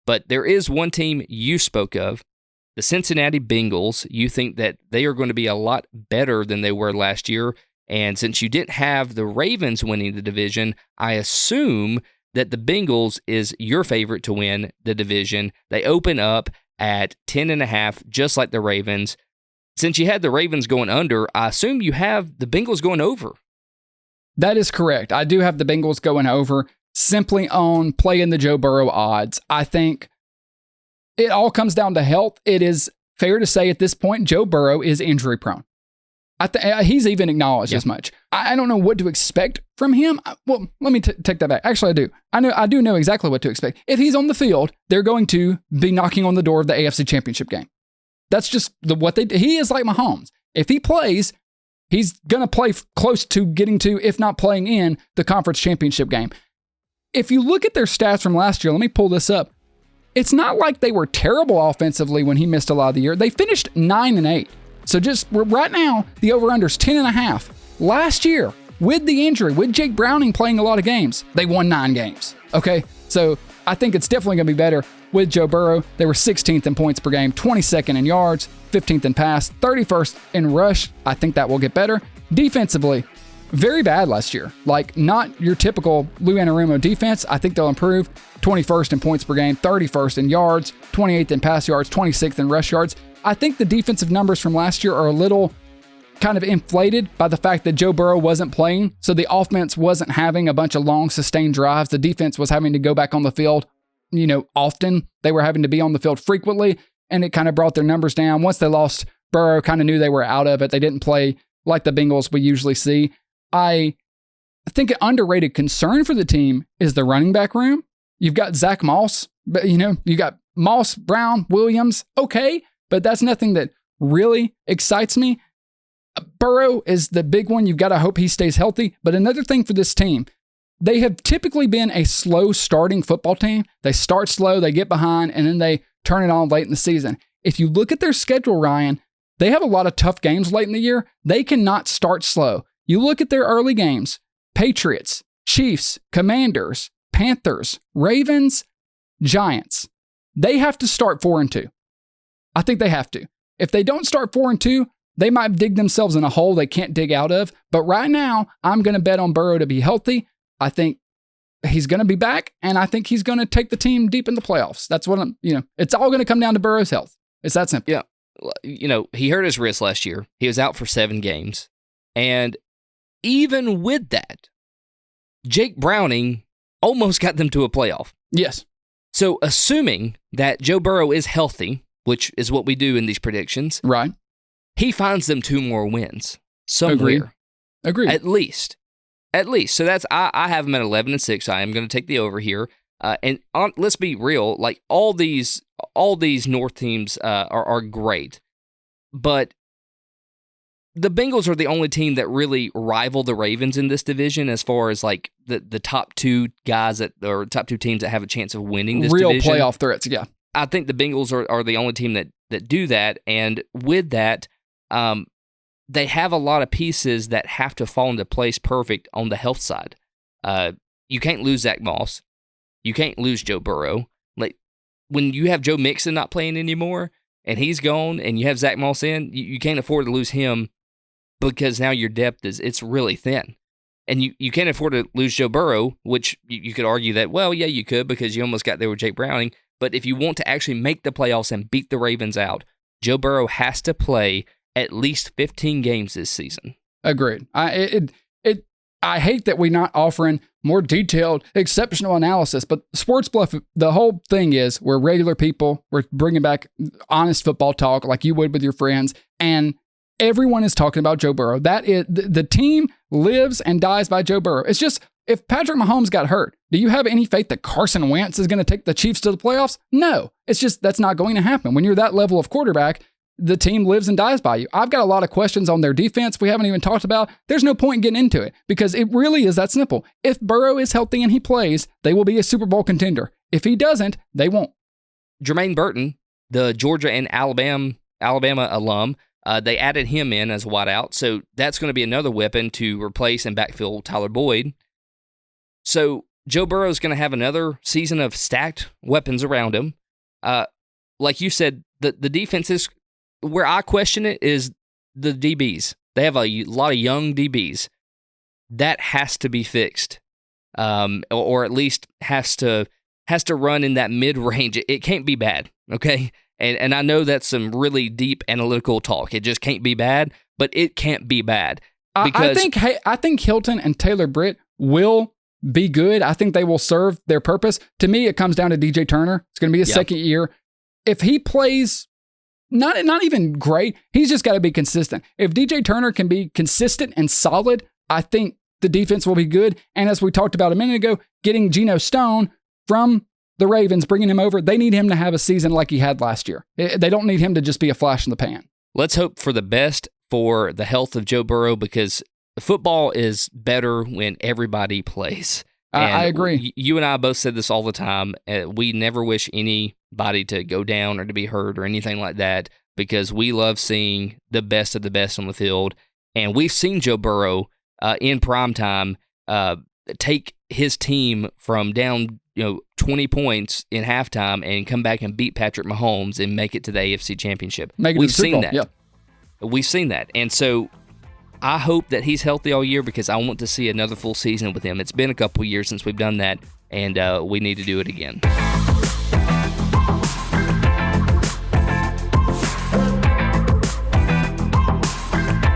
But there is one team you spoke of, the Cincinnati Bengals. You think that they are going to be a lot better than they were last year. And since you didn't have the Ravens winning the division, I assume that the Bengals is your favorite to win the division. They open up at 10.5, just like the Ravens. Since you had the Ravens going under, I assume you have the Bengals going over. That is correct. I do have the Bengals going over simply on playing the Joe Burrow odds. I think it all comes down to health. It is fair to say at this point, Joe Burrow is injury prone. He's even acknowledged as much. I don't know what to expect from him. Well, let me take that back. Actually, I do. I do know exactly what to expect. If he's on the field, they're going to be knocking on the door of the AFC Championship game. That's just what they do. He is like Mahomes. If he plays, he's going to play close to getting to, if not playing in, the conference championship game. If you look at their stats from last year, let me pull this up. It's not like they were terrible offensively when he missed a lot of the year. They finished 9-8. So just right now, the over-under is 10.5. Last year, with the injury, with Jake Browning playing a lot of games, they won 9 games. Okay, so I think it's definitely going to be better with Joe Burrow. They were 16th in points per game, 22nd in yards, 15th in pass, 31st in rush. I think that will get better. Defensively, very bad last year. Like, not your typical Lou Anarumo defense. I think they'll improve. 21st in points per game, 31st in yards, 28th in pass yards, 26th in rush yards. I think the defensive numbers from last year are a little kind of inflated by the fact that Joe Burrow wasn't playing. So the offense wasn't having a bunch of long sustained drives. The defense was having to go back on the field, often. They were having to be on the field frequently, and it kind of brought their numbers down. Once they lost Burrow, kind of knew they were out of it. They didn't play like the Bengals we usually see. I think an underrated concern for the team is the running back room. You've got Zach Moss, but you got Moss, Brown, Williams. Okay. But that's nothing that really excites me. Burrow is the big one. You've got to hope he stays healthy. But another thing for this team, they have typically been a slow starting football team. They start slow, they get behind, and then they turn it on late in the season. If you look at their schedule, Ryan, they have a lot of tough games late in the year. They cannot start slow. You look at their early games, Patriots, Chiefs, Commanders, Panthers, Ravens, Giants. They have to start 4-2. I think they have to. If they don't start 4-2, they might dig themselves in a hole they can't dig out of. But right now, I'm going to bet on Burrow to be healthy. I think he's going to be back, and I think he's going to take the team deep in the playoffs. That's what it's all going to come down to Burrow's health. It's that simple. Yeah. He hurt his wrist last year. He was out for 7 games. And even with that, Jake Browning almost got them to a playoff. Yes. So assuming that Joe Burrow is healthy, which is what we do in these predictions. Right. He finds them 2 more wins somewhere. Agreed. At least. So that's I have them at 11-6. I am going to take the over here. Let's be real. Like all these North teams are great, but the Bengals are the only team that really rival the Ravens in this division as far as like the top 2 guys or top 2 teams that have a chance of winning this real division. Playoff threats. Yeah. I think the Bengals are the only team that do that. And with that, they have a lot of pieces that have to fall into place perfect on the health side. You can't lose Zach Moss. You can't lose Joe Burrow. Like when you have Joe Mixon not playing anymore and he's gone and you have Zach Moss in, you can't afford to lose him because now your depth it's really thin. And you can't afford to lose Joe Burrow, which you could argue that, well, yeah, you could because you almost got there with Jake Browning. But if you want to actually make the playoffs and beat the Ravens out, Joe Burrow has to play at least 15 games this season. Agreed. I hate that we're not offering more detailed, exceptional analysis, but Sports Bluff, the whole thing is we're regular people. We're bringing back honest football talk like you would with your friends, and everyone is talking about Joe Burrow. That is the team lives and dies by Joe Burrow. It's just, if Patrick Mahomes got hurt, do you have any faith that Carson Wentz is going to take the Chiefs to the playoffs? No. It's just, that's not going to happen. When you're that level of quarterback, the team lives and dies by you. I've got a lot of questions on their defense we haven't even talked about. There's no point in getting into it because it really is that simple. If Burrow is healthy and he plays, they will be a Super Bowl contender. If he doesn't, they won't. Jermaine Burton, the Georgia and Alabama alum, they added him in as a wideout, so that's going to be another weapon to replace and backfill Tyler Boyd. So Joe Burrow is going to have another season of stacked weapons around him. Like you said, the defense is where I question it is the DBs. They have a lot of young DBs. That has to be fixed, or at least has to run in that mid range. It can't be bad, okay? And I know that's some really deep analytical talk. It just can't be bad, but it can't be bad. Because I think Hilton and Taylor Britt will be good. I think they will serve their purpose. To me, it comes down to DJ Turner. It's going to be his second year. If he plays not even great, he's just got to be consistent. If DJ Turner can be consistent and solid, I think the defense will be good. And as we talked about a minute ago, getting Geno Stone from the Ravens, bringing him over, they need him to have a season like he had last year. They don't need him to just be a flash in the pan. Let's hope for the best for the health of Joe Burrow, because football is better when everybody plays. I agree. You and I both said this all the time. We never wish anybody to go down or to be hurt or anything like that, because we love seeing the best of the best on the field. And we've seen Joe Burrow in primetime take his team from down 20 points in halftime and come back and beat Patrick Mahomes and make it to the AFC Championship. We've seen that. Yeah. We've seen that. And so I hope that he's healthy all year, because I want to see another full season with him. It's been a couple years since we've done that, and we need to do it again.